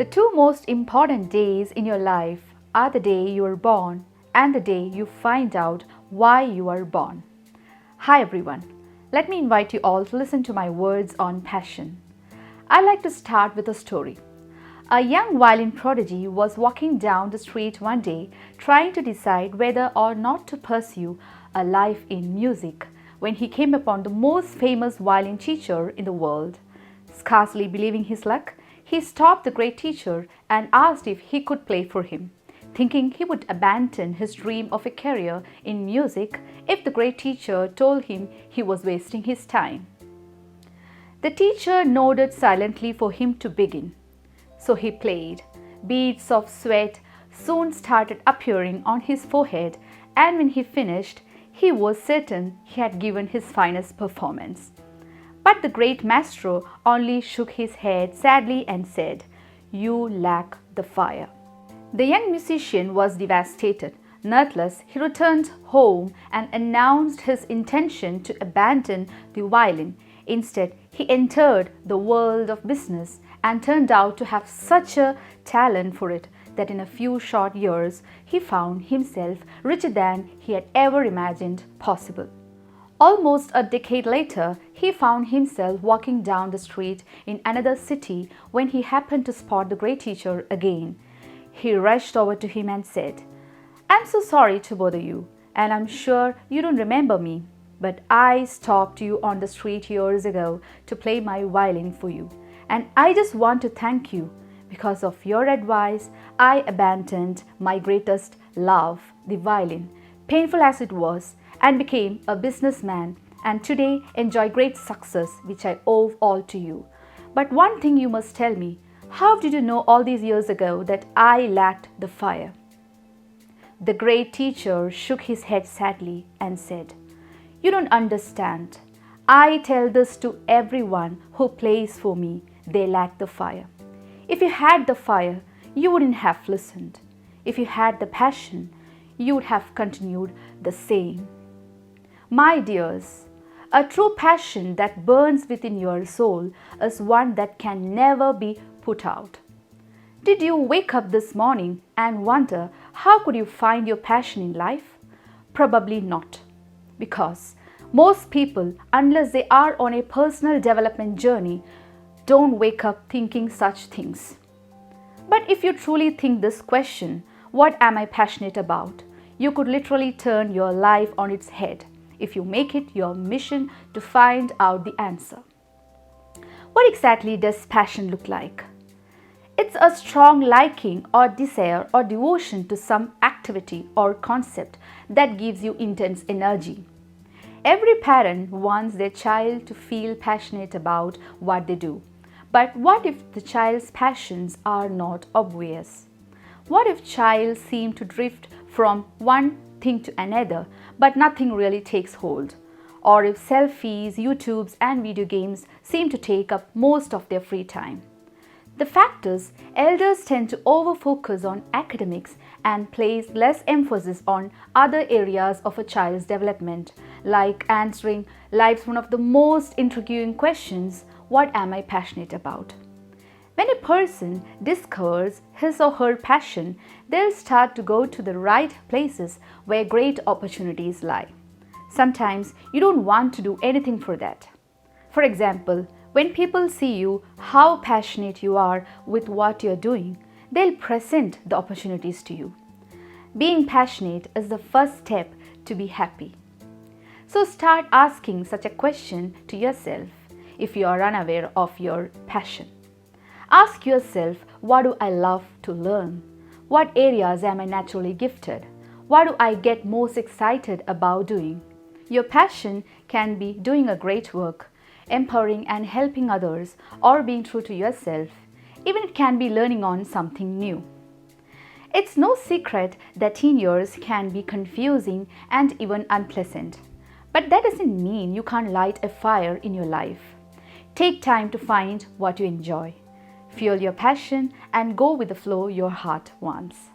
The two most important days in your life are the day you are born and the day you find out why you are born. Hi everyone, let me invite you all to listen to my words on passion. I'd like to start with a story. A young violin prodigy was walking down the street one day trying to decide whether or not to pursue a life in music when he came upon the most famous violin teacher in the world. Scarcely believing his luck, he stopped the great teacher and asked if he could play for him, thinking he would abandon his dream of a career in music if the great teacher told him he was wasting his time. The teacher nodded silently for him to begin. So he played. Beads of sweat soon started appearing on his forehead, and when he finished, he was certain he had given his finest performance. But the great maestro only shook his head sadly and said, "You lack the fire." The young musician was devastated. Nonetheless, he returned home and announced his intention to abandon the violin. Instead, he entered the world of business and turned out to have such a talent for it that in a few short years he found himself richer than he had ever imagined possible. Almost a decade later, he found himself walking down the street in another city when he happened to spot the great teacher again. He rushed over to him and said, "I'm so sorry to bother you, and I'm sure you don't remember me, but I stopped you on the street years ago to play my violin for you, and I just want to thank you. Because of your advice, I abandoned my greatest love, the violin, painful as it was, and became a businessman, and today enjoy great success, which I owe all to you. But one thing you must tell me, how did you know all these years ago that I lacked the fire?" The great teacher shook his head sadly and said, "You don't understand. I tell this to everyone who plays for me. They lack the fire. If you had the fire, you wouldn't have listened. If you had the passion, you would have continued the same." My dears, a true passion that burns within your soul is one that can never be put out. Did you wake up this morning and wonder how could you find your passion in life? Probably not, because most people, unless they are on a personal development journey, don't wake up thinking such things. But if you truly think this question, what am I passionate about? You could literally turn your life on its head if you make it your mission to find out the answer. What exactly does passion look like? It's a strong liking or desire or devotion to some activity or concept that gives you intense energy. Every parent wants their child to feel passionate about what they do. But what if the child's passions are not obvious? What if child seem to drift from one thing to another, but nothing really takes hold? Or if selfies, YouTubes, and video games seem to take up most of their free time? The fact is, elders tend to over-focus on academics and place less emphasis on other areas of a child's development, like answering life's one of the most intriguing questions, what am I passionate about? When a person discovers his or her passion, they'll start to go to the right places where great opportunities lie. Sometimes you don't want to do anything for that. For example, when people see you, how passionate you are with what you're doing, they'll present the opportunities to you. Being passionate is the first step to be happy. So start asking such a question to yourself if you are unaware of your passion. Ask yourself, what do I love to learn? What areas am I naturally gifted? What do I get most excited about doing? Your passion can be doing a great work, empowering and helping others, or being true to yourself. Even it can be learning on something new. It's no secret that teen years can be confusing and even unpleasant. But that doesn't mean you can't light a fire in your life. Take time to find what you enjoy. Fuel your passion and go with the flow your heart wants.